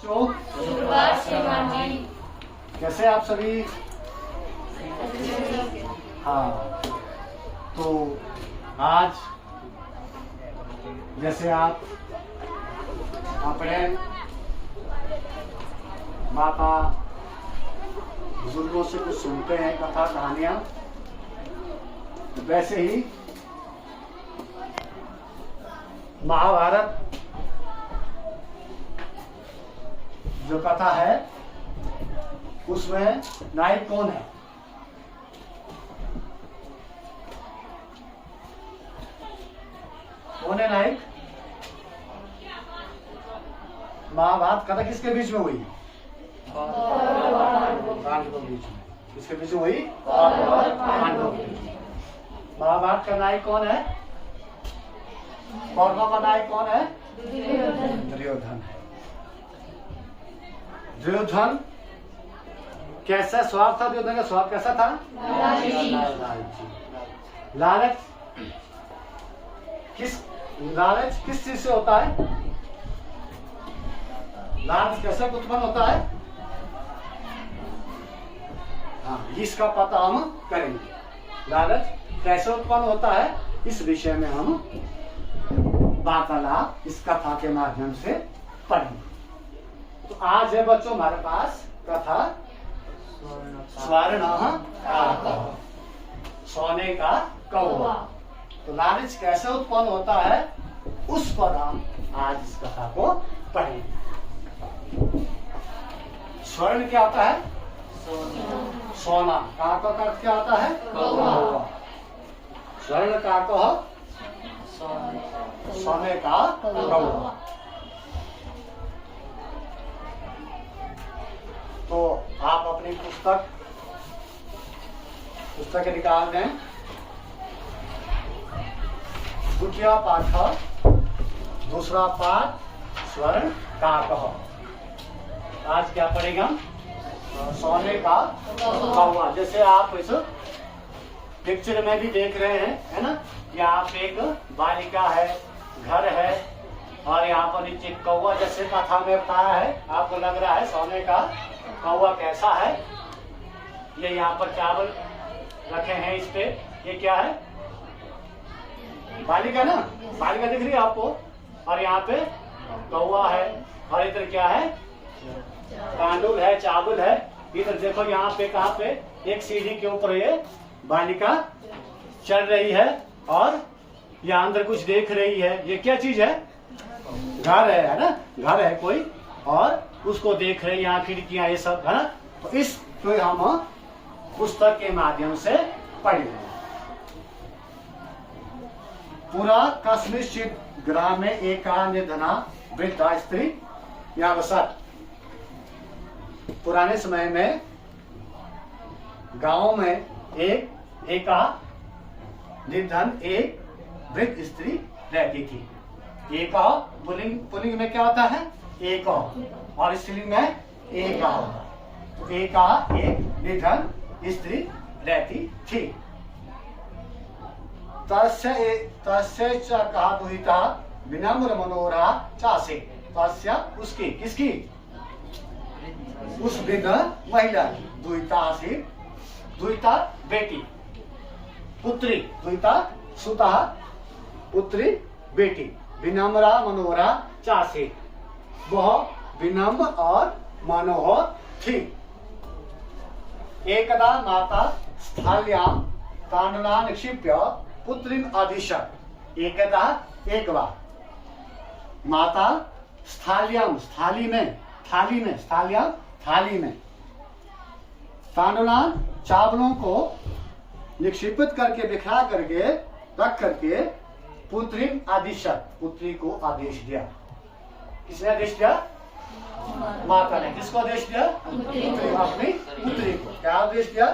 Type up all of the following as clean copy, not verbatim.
बच्चों, कैसे आप सभी? हाँ, तो आज जैसे आप अपने माता बुजुर्गों से कुछ सुनते हैं कथा कहानियां, वैसे ही महाभारत जो कथा है उसमें नायक कौन है? कौन है नायक? महाभारत कथा किसके बीच में हुई? पांडवों के बीच में। किसके बीच में हुई? पांडवों के बीच में। महाभारत का नायक कौन है? कौरवों का नायक कौन है? दुर्योधन है। दुर्योधन कैसा स्वभाव था? दुर्योधन का स्वभाव कैसा था? लालच किस चीज से होता है? लालच कैसे उत्पन्न होता है? हाँ, इसका पता हम करेंगे। लालच कैसे उत्पन्न होता है इस विषय में हम वार्तालाप इस कथा के माध्यम से पढ़ेंगे। तो आज है बच्चों हमारे पास कथा स्वर्ण सोने का कौवा। तो लालच कैसे उत्पन्न होता है उस पर हम आज इस कथा को पढ़ेंगे। स्वर्ण क्या होता है? सोना। काका का अर्थ क्या होता है? कौवा। स्वर्ण काका सोने का कौवा। तो आप अपनी पुस्तक निकाल दें। द्वितीय पाठ, दूसरा पाठ स्वर्ण काकः। आज क्या पढ़ेगा? सोने का कौवा। जैसे आप इस पिक्चर में भी देख रहे हैं, है ना? यहाँ पे एक बालिका है, घर है और यहाँ पर नीचे कौवा जैसे कथा में बताया है। आपको लग रहा है सोने का कौवा कैसा है? ये यहाँ पर चावल रखे हैं इस पे। ये क्या है? बालिका ना? बालिका दिख रही है आपको? और यहाँ पे कौवा है और इधर क्या है? तांदूल है, चावल है। इधर देखो यहाँ पे कहाँ पे एक सीढ़ी के ऊपर ये बालिका चढ़ रही है और यहाँ अंदर कुछ देख रही है। ये क्या चीज है? घर है ना? घर है कोई और उसको देख रहे हैं। यहाँ खिड़कियां ये सब है ना? तो इस तो हम पुस्तक के माध्यम से पढ़ेंगे। पूरा कस्मिश्चित ग्राम में एका निर्धना वृद्धा स्त्री यहाँ बसत। पुराने समय में गांव में एका निर्धन एक वृद्ध स्त्री रहती थी। एका पुल्लिंग में क्या होता है? एक और स्त्रीलिंग में एका होता है। तो एका एक निर्धन स्त्री रहती थी। तस्य च कहा दुहिता विनम्र मनोहरा चासे। तस्य उसकी, किसकी? उस वृद्ध महिला की। दुहिता से दुहिता बेटी, पुत्री। दुहिता सुता पुत्री बेटी। विनम्रा मनोहरा चासे, वह विनम्र और मनोहर थी। एकदा माता स्थाल्यां तांडुलान् निक्षिप्य पुत्रीम् आदिशत्। एकदा एक बार माता स्थाल्यां थाली में तांडुलान् चावलों को निक्षिपित करके बिखरा करके रख करके पुत्रीम् आदिशत् पुत्री को आदेश दिया। किसने आदेश दिया? माता ने। किसको आदेश दिया? अपनी पुत्री को। क्या आदेश दिया?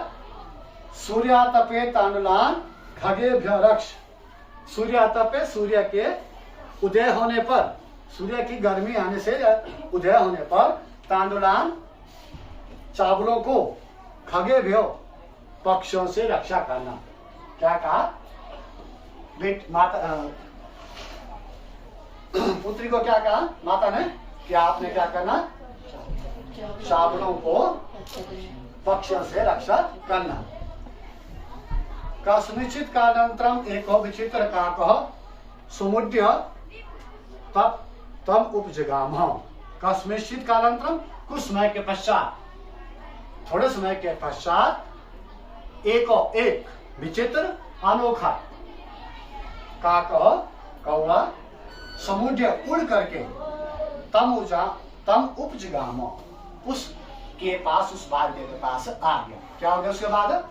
सूर्यातपे तांडुलान् खगेभ्यः रक्ष। सूर्यातपे, सूर्य के उदय होने पर, सूर्य की गर्मी आने से उदय होने पर तांडुलान् चावलों को खगेभ्यो पक्षों से रक्षा करना। क्या कहा? माता पुत्री को क्या कहा माता ने कि आपने क्या करना? श्रावणों को पक्षियों से रक्षा करना। कस्मिंश्चित् कालानन्तरम् एको विचित्र काकः समुद्य तम उपजगामः। कस्मिंश्चित् कालानन्तरम्, कुछ समय के पश्चात, थोड़े समय के पश्चात एक विचित्र अनोखा काकः कौवा समुद्र उड़ करके तम उपजगाम, उसके पास, उस बालक के पास आ गया। क्या हो गया उसके बाद?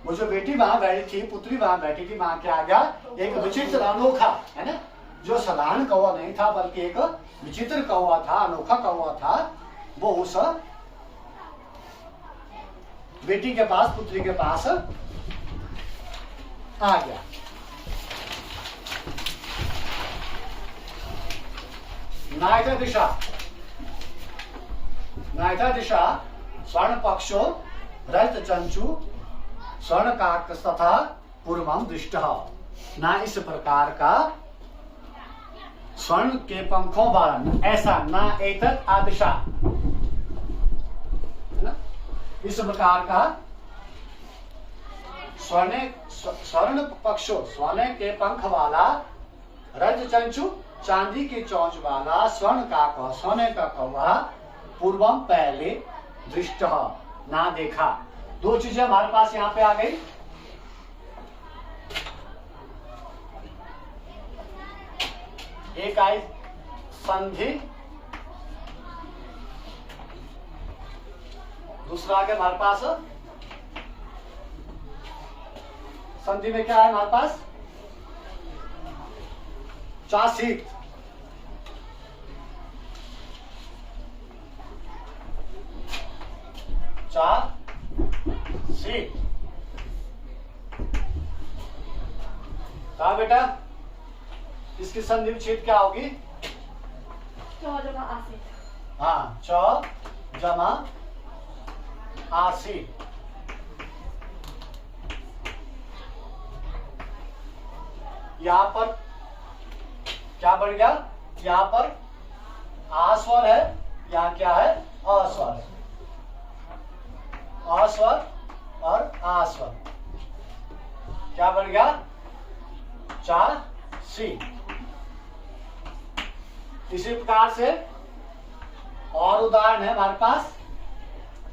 वो जो बेटी वहां बैठी थी, पुत्री वहां बैठी थी, वहां क्या आ गया? एक विचित्र अनोखा, है ना, जो साधारण कौवा नहीं था बल्कि एक विचित्र कौवा था, अनोखा कौवा था। वो उस बेटी के पास, पुत्री के पास आ गया। नायथा दिशा स्वर्ण पक्षो रजत चंचु स्वर्ण काक तथा पूर्वम दृष्टः। ना इस प्रकार का स्वर्ण के पंखों वाला, ऐसा ना एतत् आदिशा, इस प्रकार का स्वर्ण पक्षो, स्वर्ण के पंख वाला, रज चंचु, चांदी की चोंच वाला, स्वर्ण का सोने का कौवा, पूर्वम पहले, दृष्ट ना देखा। दो चीजें हमारे पास यहाँ पे आ गई। एक आई संधि, दूसरा आ गया हमारे पास संधि में क्या है हमारे पास? चासीत। चासीत। कहा बेटा? इसकी संधि विच्छेद क्या होगी? चौ जमा आसी। हाँ, चौ जमा आसी। यहां पर क्या बढ़ गया? यहां पर आ स्वर है, यहां क्या है? अ स्वर है। अ स्वर और आ स्वर, क्या बढ़ गया? चा सी। इसी प्रकार से और उदाहरण है हमारे पास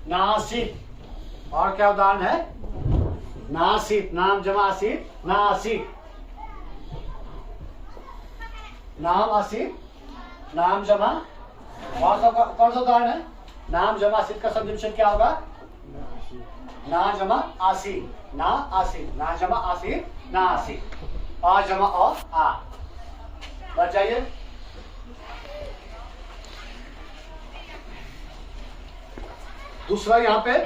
नासिक। और क्या उदाहरण है? नासिक, नाम जमा असित, नासिक। नाम असित, नाम जमा। और कौन सा उदाहरण है? नाम जमा असित का संधि विच्छेद क्या होगा? ना जमा आसी, ना आसी, ना जमा आसी, ना आसी। आ जमा आ। बच जाइए। दूसरा यहां पे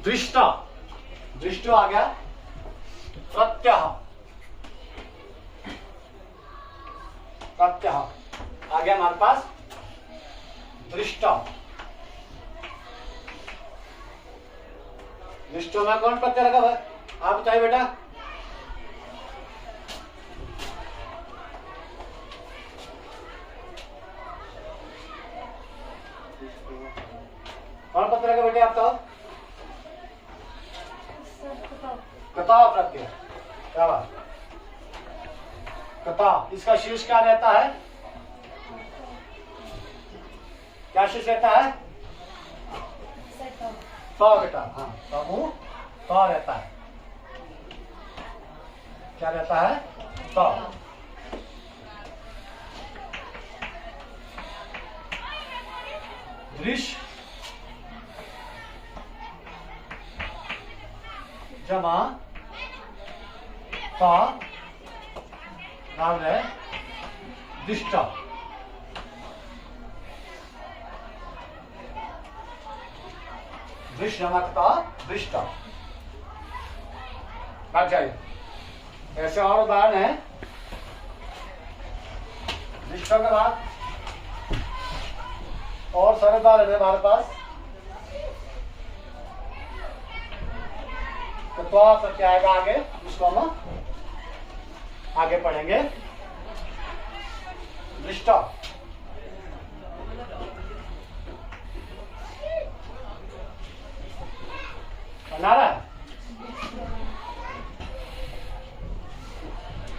दृष्ट, दृष्ट आ गया। प्रत्यह, प्रत्यह आ गया हमारे पास। दृष्ट, दृष्टों में कौन प्रत्यय लगा हुआ है? आप बताइए बेटा। कौन प्रत्यय लगा बेटे? आप तो कताव प्रत्यय। क्या बात? कताव, इसका शीर्ष क्या रहता है? क्या शीर्ष रहता है? तो बेटा, हाँ, तो रहता है। क्या रहता है? तो। दृश्य जमा तो नाम है दृष्ट। दृश्य नमकता दृष्ट। बात जाइए। ऐसे और उदाहरण है दृष्टों के बाद और सारे उदाहरण है हमारे पास। तो क्या आएगा आगे, उसको हम आगे पढ़ेंगे। दृष्ट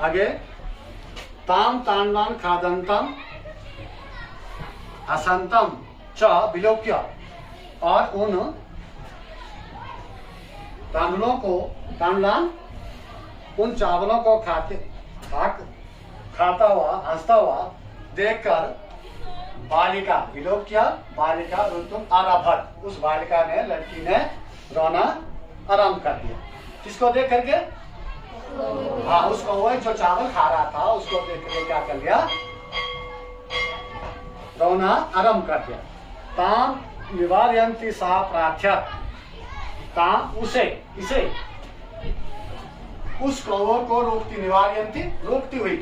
आगे ताम तांडवान खादंतम असंतम च विलोक्य, और उन तांडुलों को, तांडलान उन चावलों को खाता हुआ हंसता हुआ देखकर बालिका, विलोक्य बालिका रुतुम आरभत, उस बालिका ने, लड़की ने रोना आरंभ कर दिया। किसको देख करके? हाँ, उसको, वो जो चावल खा रहा था उसको देख करके क्या कर लिया? रोना आरंभ कर दिया। ताम निवारयंती सा प्रार्थ्यत, ताम उसे, इसे, उस कौवे को रोकती, निवारयंती रोकती हुई,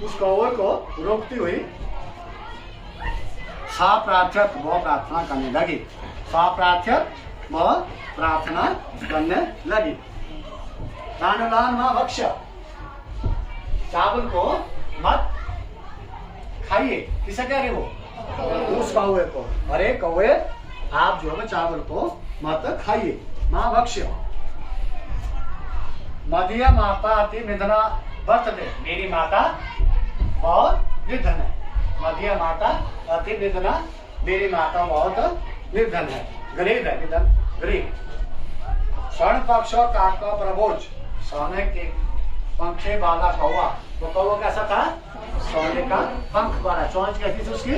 उस कौवे को रोकती हुई, सा प्रार्थ्यत वह प्रार्थना करने लगी, सा प्रार्थ्यत वह प्रार्थना करने लगी। तांडुलान मां भक्ष, चावल को मत खाइए। किसे कह रहे वो? उस कौवे को, अरे कौवे आप जो है चावल को मत खाइए। मां भक्ष, मदीय माता अति निधना वर्तते, मेरी माता बहुत निर्धन है। मदीय माता अति निधना, मेरी माता बहुत निर्धन है, गरीब है, निधन गरीब। स्वर्ण पक्ष काक का प्रभोज, सोने के पंखे वाला कौवा, वो कौवा कैसा था? सोने का पंख वाला, चोंच कैसी थी उसकी?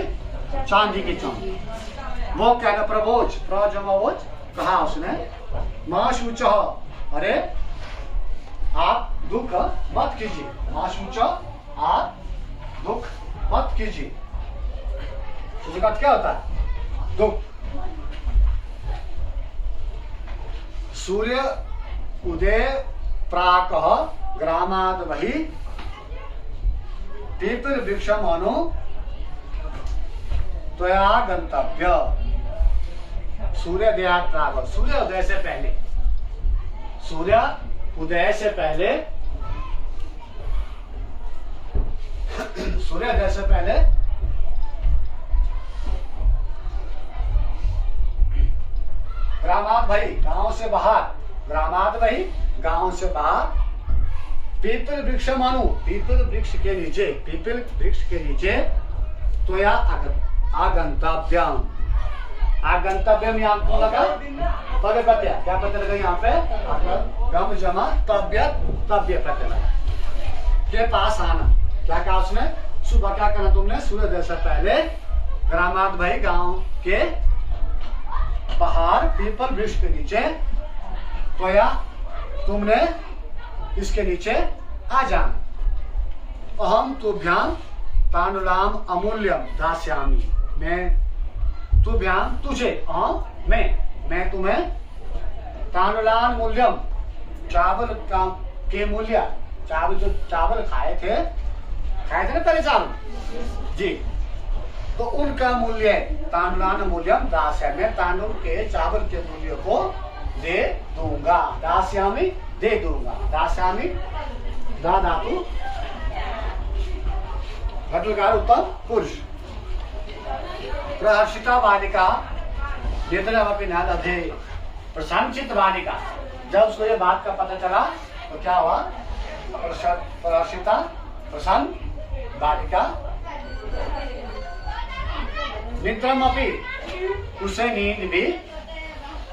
चांदी की चोंच। वो क्या ना प्रभोज, प्रजमोज कहा उसने, मां शूच, अरे आप दुख मत कीजिए, मां शूच आप दुख मत कीजिए। उसका क्या होता है? दुख। सूर्य उदय प्राकः ग्रामाद वही पीपल वृक्षम अनु त्वया गंतव्य। सूर्योदय प्राक, सूर्योदय से पहले, सूर्य उदय से पहले, सूर्योदय से पहले ग्रामाद भाई, गांव से बाहर, ग्रामाद भाई गांव से बाहर, पीपल वृक्ष मानो, पीपल वृक्ष के नीचे, पीपल वृक्ष के नीचे, त्वया आगंतव्यम, आगंतव्यम यहाँ को लगा पद प्रत्यय, क्या प्रत्यय लगा यहाँ पे? गम जमा तव्य, तव्य प्रत्यय लगा, के पास आना। क्या कहा उसने? सुबह क्या करना तुमने? सूर्योदय से पहले ग्रामाद भाई गांव के पहाड़ पीपल वृक्ष के नीचे, त्वया तुमने इसके नीचे आ जाना। अहम तुभ्याम तांडुलाम अमूल्यम दास्यामी, मैं तुभ्याम तुझे, अहम मैं तुम्हें, तांडुलाम मूल्यम चावल का के मूल्य, चावल जो चावल खाए थे ना पहले चावल जी, तो उनका मूल्य, तांडुलान मूल्यम दास है, मैं तांडुल के चावल के मूल्य को दे दूंगा। दास्यामी दे दूंगा, दास्यामी दा धातु घटलकार उत्तम पुरुष। प्रहर्षिता बालिका वेदनावपि न दधे, प्रसन्नचित बालिका, जब उसको ये बात का पता चला तो क्या हुआ? प्रहर्षिता प्रसन्न बालिका, निद्रमपि उसे नींद भी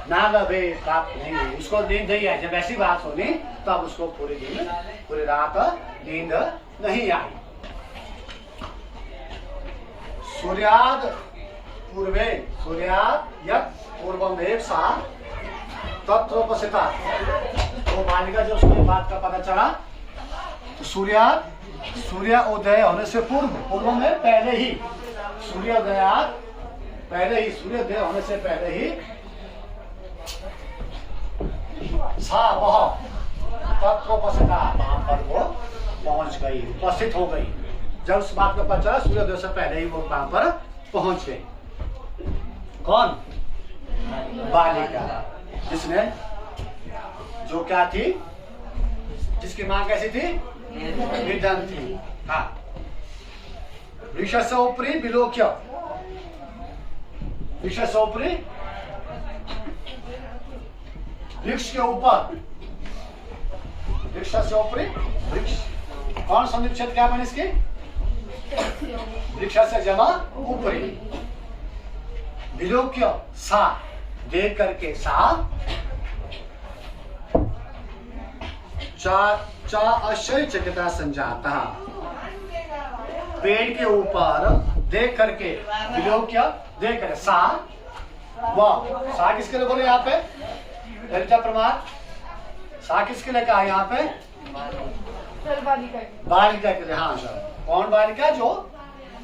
ना लभे, प्राप्त नहीं हुई, उसको नींद नहीं आई। जब ऐसी बात सुनी तब उसको पूरी दिन, पूरी रात नींद नहीं आई। सूर्याद पूर्वे, सूर्याद यत् पूर्वमेव सा तत्रोपस्थिता, वो बालिका जब उसको बात का पता चला तो सूर्य उदय होने से पूर्व, पूर्व में पहले ही, सूर्योदय पहले ही, सूर्योदय होने से पहले ही सा वह तत्रोपस्थिता, वहां पर वो पहुंच गई, उपस्थित हो गई। जब उस बात का पता चला सूर्योदय से पहले ही वो वहां पर पहुंच गई। कौन? बालिका, जिसने, जो क्या थी, जिसकी मां कैसी थी? निर्धन थी। हाँ, वृक्षस्य उपरि विलोक्य, वृक्षस्य उपरि, वृक्ष के ऊपर, वृक्ष से ऊपरी वृक्ष। कौन सा निक्षेप क्या बने इसके? वृक्ष से जमा ऊपरी। विलोक्य सा देख करके सा चा आश्चर्यचकिता संजाता। पेड़ के ऊपर देख करके विलोक्य देख कर सा वह सा किसके लिए बोले यहाँ पे? ललिता प्रमाण सा किसके लिए कहा यहाँ पे? बालिका के लिए। हाँ सर, कौन बालिका? जो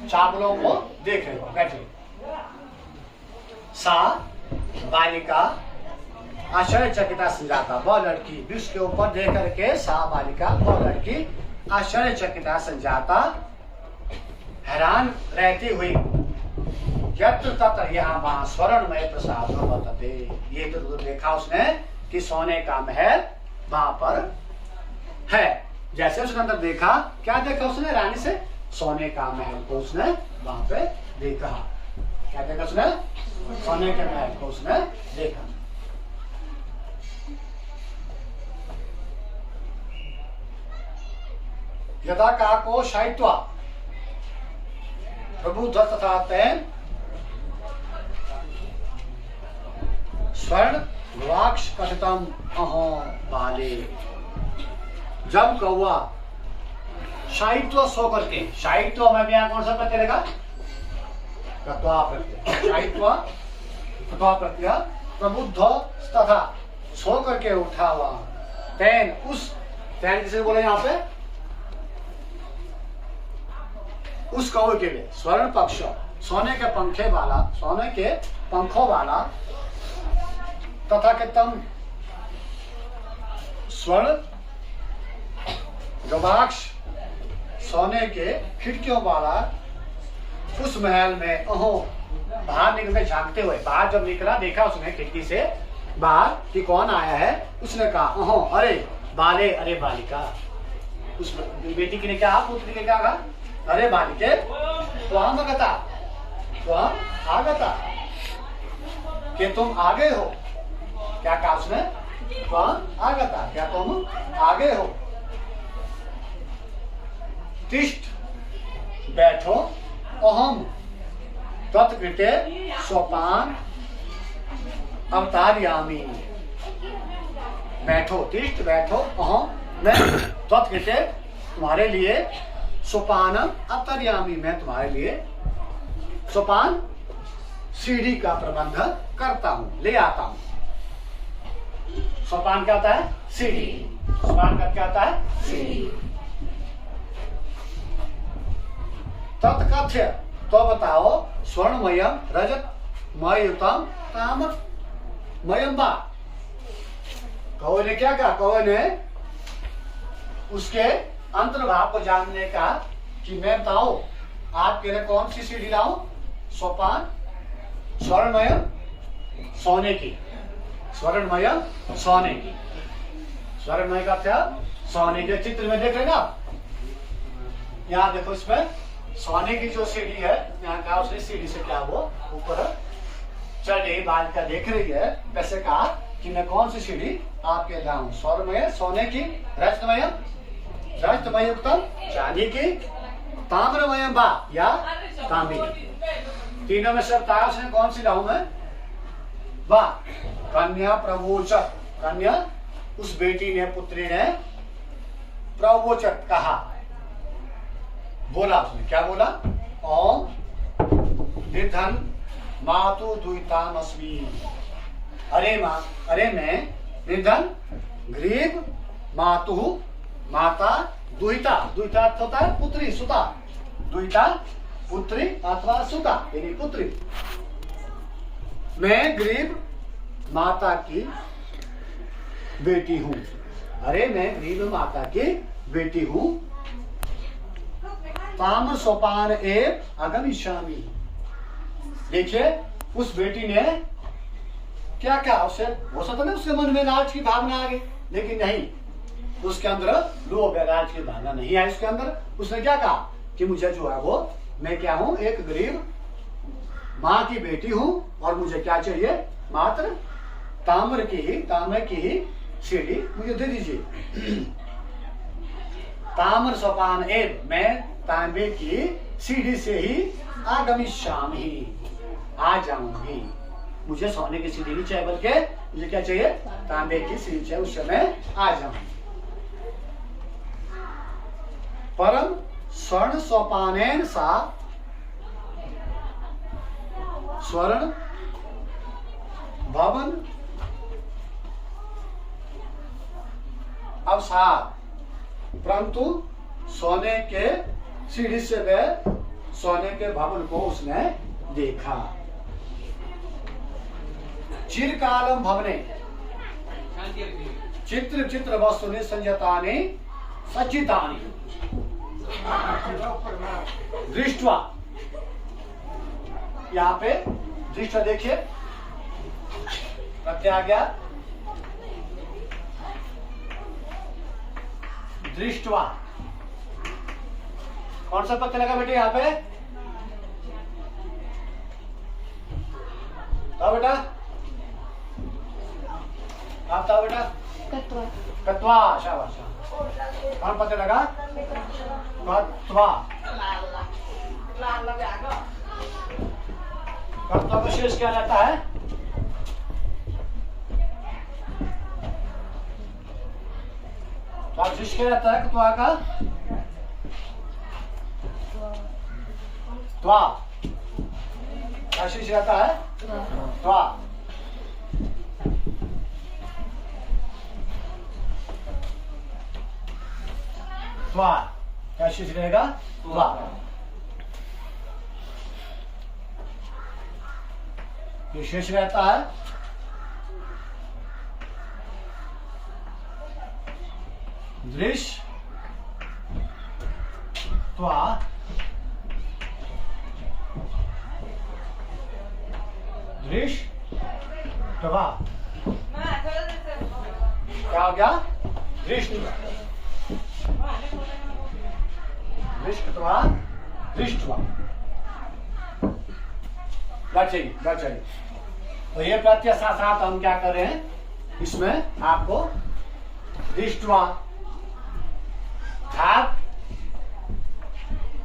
चावलों को देख रहे हो बैठे। सा बालिका आश्चर्यचकिता संजाता, वह लड़की वृक्ष के ऊपर देख करके सा बालिका वह लड़की आश्चर्यचकिता संजाता हैरान रहती हुई यत्र तत्र यहाँ वहां स्वर्णमय प्रसाद वर्तते। ये तो देखा उसने कि सोने का महल वहां पर है। जैसे उसने अंदर देखा, क्या देखा उसने? रानी से सोने का महल को उसने वहां पे देखा। क्या देखा उसने? सोने के महल को उसने देखा। यदा काको शायित्वा प्रबुद्ध तथा तेन स्वर्ण गवाक्ष कथितम अहो बाले। जब कौआ शायित्व सो करके, शायित्व में भी यहाँ कौन सा प्रत्यय रहेगा? कत्वा प्रत्यय। शायित्व कत्वा प्रत्यय प्रबुद्ध तथा सो करके उठा हुआ तेन उस तेन किसे बोले यहाँ पे? उस कौवे के लिए स्वर्ण पक्ष सोने के पंखे वाला, सोने के पंखों वाला तथा के तम स्वर्ण गवाक्ष सोने के खिड़कियों वाला उस महल में अहो बाहर निकलते झांकते हुए, बाहर जब निकला देखा उसने खिड़की से बाहर कि कौन आया है। उसने कहा अहो अरे बाले, अरे बालिका। उस बेटी के लिए क्या, पुत्री के क्या कहा? अरे बालिके त्वाम आगता, त्वाम आगता, कि तुम आगे हो। क्या कहा उसने? त्वाम आगता, क्या तुम आगे हो। तिष्ठ बैठो अहम तत्कृते सोपान अवतारयामी। बैठो, तिष्ठ बैठो अहम मैं तत्कृते तुम्हारे लिए सोपान अवतारयामी, मैं तुम्हारे लिए सोपान सीढ़ी का प्रबंध करता हूं, ले आता हूं। सोपान क्या होता है? सीढ़ी। सोपान का क्या होता है? सीढ़ी। तत्कथ्य तो बताओ स्वर्णमयम रजत मयुतम तामत मयम बा। कौवे ने क्या कहा? कौवे ने उसके अंतर्भाव को जानने का कि मैं बताओ आपके लिए कौन सी सीढ़ी लाऊं? सोपान स्वर्णमयम सोने की, स्वर्णमयम सोने की। स्वर्णमय का क्या? सोने के। चित्र में देख रहे ना आप, यहाँ देखो इसमें सोने की जो सीढ़ी है, यहाँ कहा उसने सीढ़ी से क्या वो ऊपर चढ़ रही, बालिका देख रही है। वैसे कहा कि मैं कौन सी सीढ़ी आपके लाऊं? स्वर्णमय सोने की, रजतमय रजतमय युक्तम चांदी की, ताम्रमय बा या तांबी की। तीनों में सब बताया उसने कौन सी लाऊं मैं? वाह। कन्या प्रवोचक, कन्या उस बेटी ने, पुत्री ने प्रवोचक कहा, बोला उसने। क्या बोला? ओम निर्धन मातु दुहितामस्मि। अरे माँ, अरे मैं निर्धन गरीब मातु, माता दुहिता, दुहिता अर्थ होता है पुत्री, सुता। दुहिता पुत्री अथवा सुता यानी पुत्री। मैं गरीब माता की बेटी हूं। अरे मैं गरीब माता की बेटी हूं। ताम्र सोपान एव अगमिष्यामि। देखिए उस बेटी ने क्या कहा? उसे हो सकता है उसके मन में लाज की भावना आ गई, लेकिन नहीं, उसके अंदर लोभ है, लाज की भावना नहीं आई उसके अंदर। उसने क्या कहा कि मुझे जो है वो, मैं क्या हूं? एक गरीब माँ की बेटी हूं और मुझे क्या चाहिए? मात्र ताम्र की ही सीढ़ी मुझे दे दीजिए। ताम्र सोपान एव, मैं तांबे की सीढ़ी से ही आगमिष्यामि, आ जाऊंगी। मुझे सोने की सीढ़ी नहीं चाहिए, बल्कि मुझे क्या चाहिए? तांबे की सीढ़ी चाहिए, उस समय आ जाऊंगी। परम स्वर्ण सोपानेन सा, स्वर्ण भवन अवसाद, परंतु सोने के सीढ़ी से वह सोने के भवन को उसने देखा। चिरकालम भवने चित्र चित्र वस्तुनि संयतानि सचितानि दृष्टवा, यहाँ पे दृष्टवा देखिए, प्रत्यय आ गया, दृष्टवा। कौन सा प्रत्यय लगा बेटे यहाँ पे? बताओ बेटा, आप बताओ बेटा। कत्वा। कत्वा, शाबाश। कौन प्रत्यय लगा? कत्वा। कत्वा का शेष क्या रहता है? शेष क्या रहता है कत्वा का? त्वा। क्या शेष रहता है? त्वा। त्वा क्या शेष रहेगा? त्वा। ये शेष रहता है दृश्य त्वा, दृश्य त्वा। क्या हो गया? दृष्टि, दृष्टवा, दृष्टवा। चाहिए। तो ये प्रत्यय साथ साथ हम क्या कर रहे हैं, इसमें आपको दृष्टवा, खाद,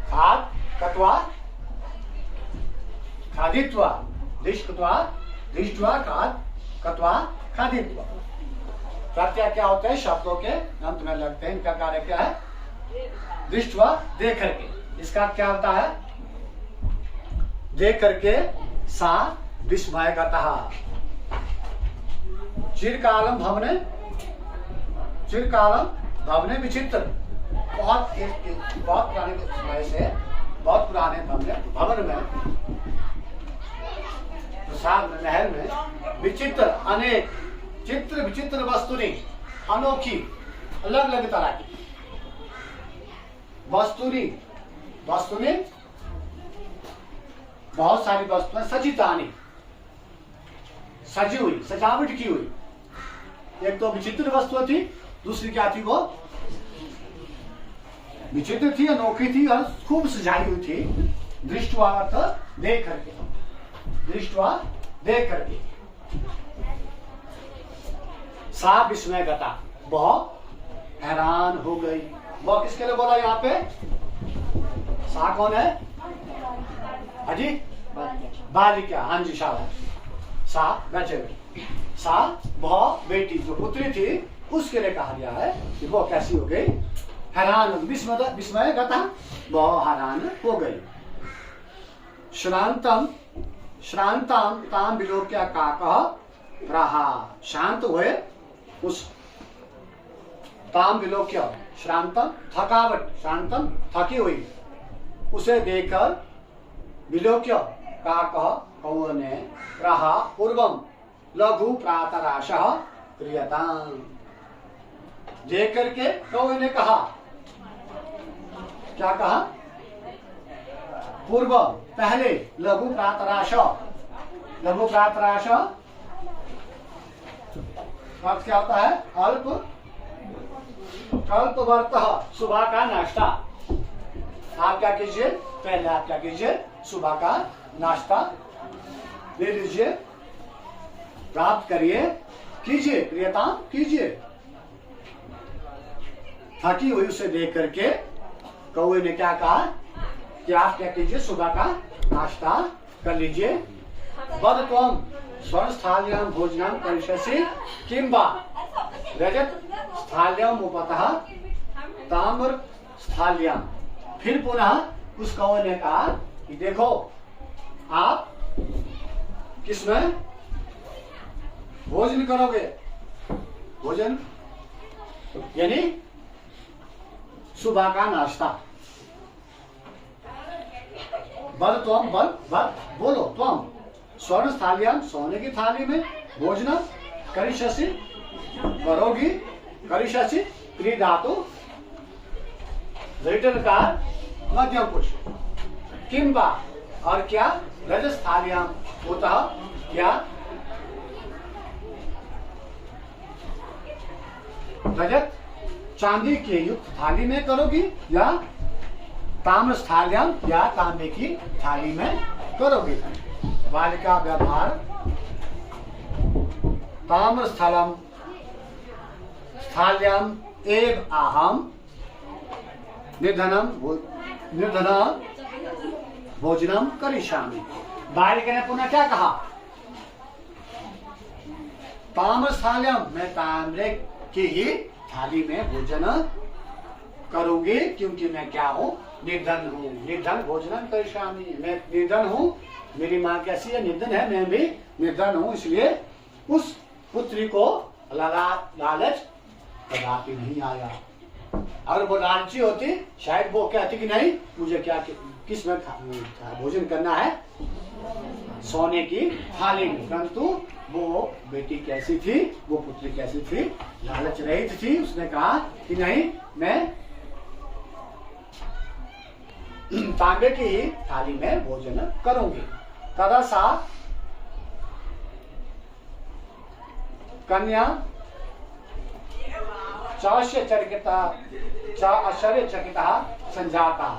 खाद, कत्वा, खादित्वा, दृष्टवा, दृष्टवा, खाद, कत्वा, खादित्वा। प्रत्यय क्या होते हैं? शब्दों के अंत में लगते हैं। इनका कार्य क्या है? दृष्टवा, देख करके। इसका क्या होता है? देख करके सा विस्मयगतः, चिरकालम भवने, चिरकालम भवने विचित्र। बहुत पुराने समय से, बहुत पुराने भवन में, प्रसाद में, महल में विचित्र, अनेक चित्र विचित्र वस्तुनि, अनोखी, अलग अलग तरह की वस्तुनि, वस्तुनि बहुत सारी वस्तुएं, सजितानी, सजी हुई, सजावट की हुई। एक तो विचित्र वस्तु थी, दूसरी क्या थी? वो विचित्र थी, अनोखी थी और खूब सजाई हुई थी। दृष्टवा अर्थ देख करके, दृष्टवा देख करके। सा विस्मयगता, बहुत हैरान हो गई। वह किसके लिए बोला यहाँ पे? सा कौन है? हाजी बालिका। हाँ जी, शाबाश। सा बच्चे, सा वह बेटी जो पुत्री थी, उसके लिए कहा गया है कि वो कैसी हो गई? हैरान, विस्मयगता, वह हैरान हो गई। श्रांतम, श्रांताम ताम विलोक्य काकः प्रहा, शांत हुए उस ताम विलोक्य, श्रांतम थकावट, श्रांतम थकी हुई, उसे देखकर विलोक्य काकः कौओं ने प्रहा पूर्वम लघु प्रातराशः क्रियताम, देख करके कौओं ने कहा, क्या कहा? पूर्व, पहले, लघु प्रातराश, लघु प्रातराश अर्थ क्या होता है? अल्प, अल्पवर्तः, सुबह का नाश्ता। आप क्या कीजिए? पहले आप क्या कीजिए? सुबह का नाश्ता ले लीजिए, प्राप्त करिए, कीजिए, क्रियता कीजिए। थकी हुई उसे देख करके कौवे ने क्या कहा कि आप क्या कीजिए, सुबह का नाश्ता कर लीजिए। बद त्वम स्वर्ण स्थाल्याम भोजनम करिष्यसि किंबा रजत स्थाल्याम उपतः ताम्र स्थाल्याम। फिर पुनः उस कौवे ने कहा कि देखो आप किसमें भोजन करोगे, भोजन यानी सुबह का नाश्ता। बल त्वम बल बोलो त्वम स्वर्ण थालियां सोने की थाली में भोजन करिष्यसि करोगी। करिष्यसि क्रिया धातु रिटर्न का मध्यम पुरुष। किंबा और क्या रजस थालियां होता क्या रजत चांदी के युक्त थाली में करोगी या ताम्र थालियां या तांबे की थाली में करोगी। बालिका व्यवहार ताम्र स्थलम स्थाल्याम एव आहम निर्धनम भोजनम करिष्यामि। बालिका ने पुनः क्या कहा, ताम्र थालियाम मैं ताम्रे की ही थाली में भोजन करूंगी क्योंकि मैं क्या हूँ, निर्धन हूँ। निर्धन भोजन करिष्यामि, मैं निर्धन हूँ। मेरी माँ कैसी है, निर्धन है, मैं भी निर्धन हूँ। इसलिए उस पुत्री को लालच कदापि नहीं आया। अगर वो लालची होती शायद वो कहती कि नहीं मुझे क्या किस में भोजन करना है, सोने की थाली में। परंतु वो बेटी कैसी थी, वो पुत्री कैसी थी, लालच रहित थी। उसने कहा कि नहीं मैं तांबे की ही थाली में भोजन करूंगी। तदा सा कन्या आश्चर्यचकिता संजाता।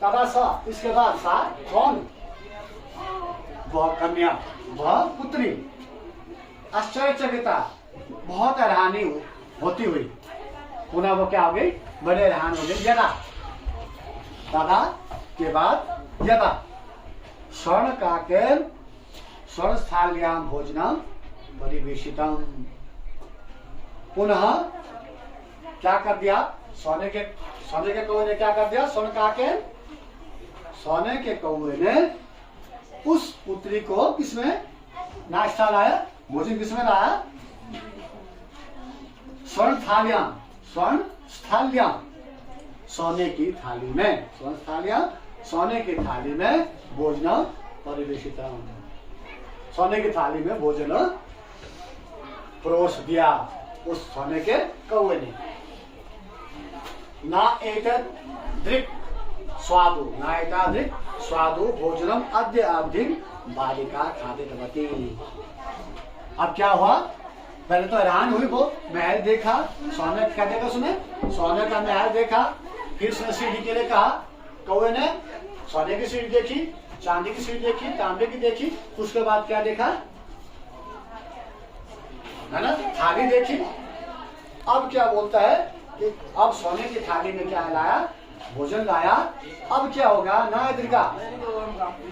तदा सा इसके बाद सा कौन, वह कन्या वह पुत्री आश्चर्यचकिता बहुत हैरानी होती हुई पुनः वो क्या हो गई, बड़े हैरान हो गए। यदा दादा के बाद यदा स्वर्ण काकेर स्वर्ण स्थाल्याम भोजनम परिवेशितम। पुनः क्या कर दिया, सोने के कौवे ने क्या कर दिया, सोने के कौवे ने उस पुत्री को किसमें नाश्ता लाया, भोजन किसमें लाया, स्वर्ण स्थाल्याम सोने की थाली में, स्वर्ण स्थाल्याम सोने की थाली में भोजन परिवेशित, सोने की थाली में भोजन परोस दिया उस सोने के कौवे ने। ना एतदृक् स्वादु भोजनम अद्य अवधि बालिका खादितवती। अब क्या हुआ, पहले तो हैरान हुई, वो महल देखा, सोने क्या देखा उसने, सोने का महल देखा। फिर उसने सीढ़ी के लिए कहा, कौवे ने सोने की सीढ़ी देखी, चांदी की सीढ़ी देखी, तांबे की देखी। उसके बाद क्या देखा है ना, थाली देखी। अब क्या बोलता है कि अब सोने की थाली में क्या लाया, भोजन लाया। अब क्या होगा, ना दृगा,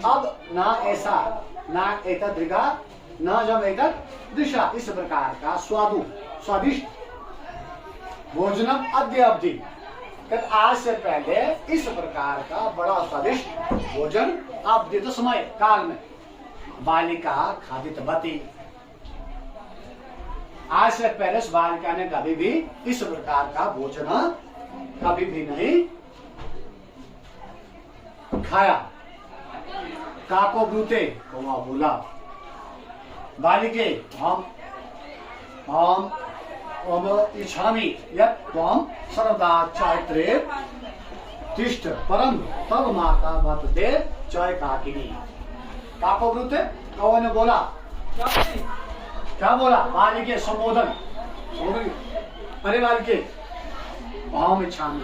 अब ना ऐसा, ना एता दृगा, न जब एता दिशा, इस प्रकार का स्वादिष्ट भोजनम अद्य अवधि, आज से पहले इस प्रकार का बड़ा स्वादिष्ट भोजन अवधि तो समय काल में बालिका खादितवती, आज से पहले इस बालिका ने कभी भी इस प्रकार का भोजन कभी भी नहीं खाया। काको ब्रूते कौवा बोला, बालिके हम इच्छामि यत् त्वं सर्वदा चारित्रे तिष्ठ परम तब माता वर्तते चय काकिनी। काको ब्रूते कौवा ने बोला, क्या बोला, बालिके संबोधन, अरे बालिके अहम इच्छामि,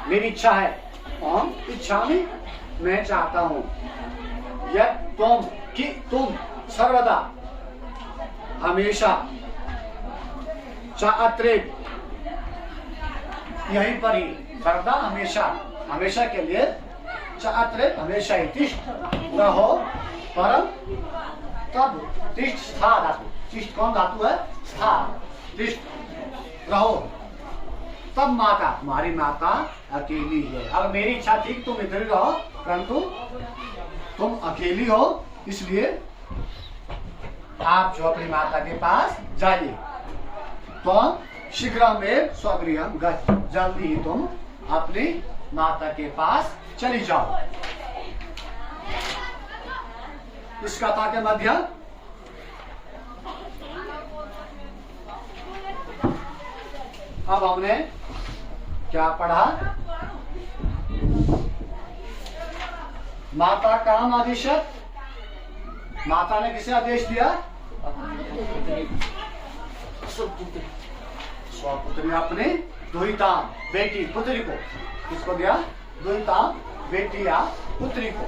मेरी इच्छा है, अहम इच्छामि मैं चाहता हूँ, यत् तुम कि तुम सर्वदा हमेशा चात्रे यहीं पर ही सर्वदा हमेशा हमेशा के लिए अत्र हमेशा ही तिष्ठ रहो परम तब तिष्ठ स्था धातु तिष्ठ कौन धातु है स्था तिष्ठ रहो तब माता तुम्हारी माता अकेली है। अब मेरी इच्छा थी तुम इधर ही रहो परंतु तुम अकेली हो इसलिए आप जो अपनी माता के पास जाइए। तो शीघ्र में स्वगृह जल्दी ही तुम अपनी माता के पास चली जाओ। इस कथा के मध्य अब हमने क्या पढ़ा? माता काम आदेशत माता ने किसे आदेश दिया? स्वपुत्री अपने दुहिता बेटी पुत्री को किसको दिया? दुहिता बेटी या पुत्री को।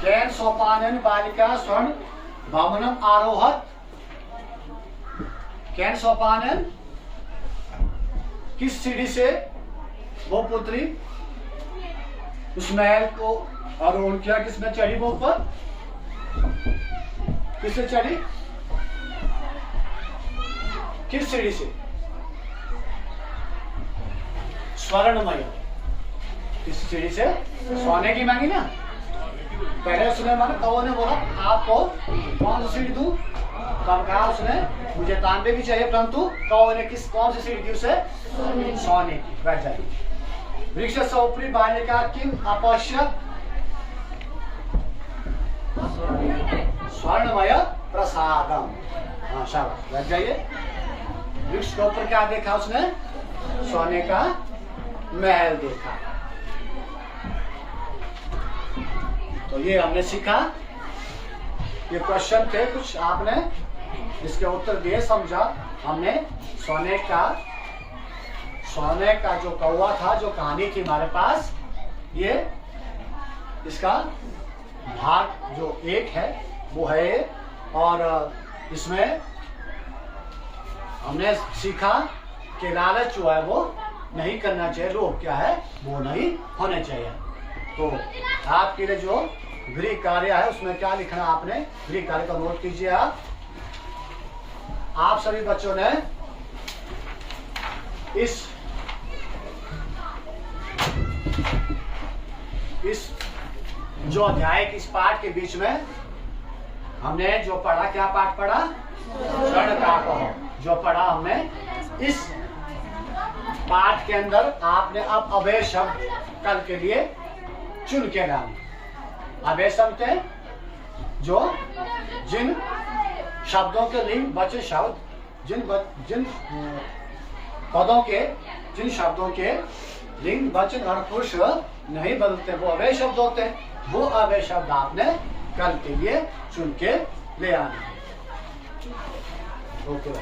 कैन सोपानन बालिका स्वर्ण भवनम आरोहत। कैन सोपानन किस सीढ़ी से वो पुत्री उस महल को आरोहण किया? किसने चढ़ी वो ऊपर? किससे चढ़ी? किस सीढ़ी से? स्वर्णमय। किस सीढ़ी से? सोने की मांगी ना। पहले उसने माना कौओ ने बोला आपको कौन सी सीढ़ी दूं? तब कहा उसने मुझे तांबे की चाहिए परंतु कौओ ने कौन सी सीढ़ी दी उसे? सोने की। बैठ जाइए। वृक्ष से ऊपरी बालिका किम अपश्यत स्वर्णमय प्रसादम। हाँ शाबाश बैठ जाइए। वृक्ष के ऊपर क्या देखा उसने? सोने का महल देखा। तो ये हमने सीखा। ये क्वेश्चन थे कुछ आपने इसके उत्तर दिए समझा। हमने सोने का जो कौवा था जो कहानी थी हमारे पास ये इसका भाग जो एक है वो है और इसमें हमने सीखा कि लालच जो है वो नहीं करना चाहिए। लोभ क्या है वो नहीं होने चाहिए। तो आपके लिए जो गृह कार्य है उसमें क्या लिखना आपने गृह कार्य का नोट कीजिए। आप सभी बच्चों ने इस जो अध्याय इस पाठ के बीच में हमने जो पढ़ा क्या पाठ पढ़ा? क्षण का कहो। जो पढ़ा हमने इस पाठ के अंदर आपने अब अभय शब्द कल के लिए चुन के डाले। अभय शब्द है जो जिन शब्दों के लिंग वचन शब्द जिन पदों के जिन शब्दों के लिंग वचन और पुरुष नहीं बदलते वो अभय शब्द होते हैं। वो अभय शब्द आपने कल के लिए चुन के ले आना। ओके।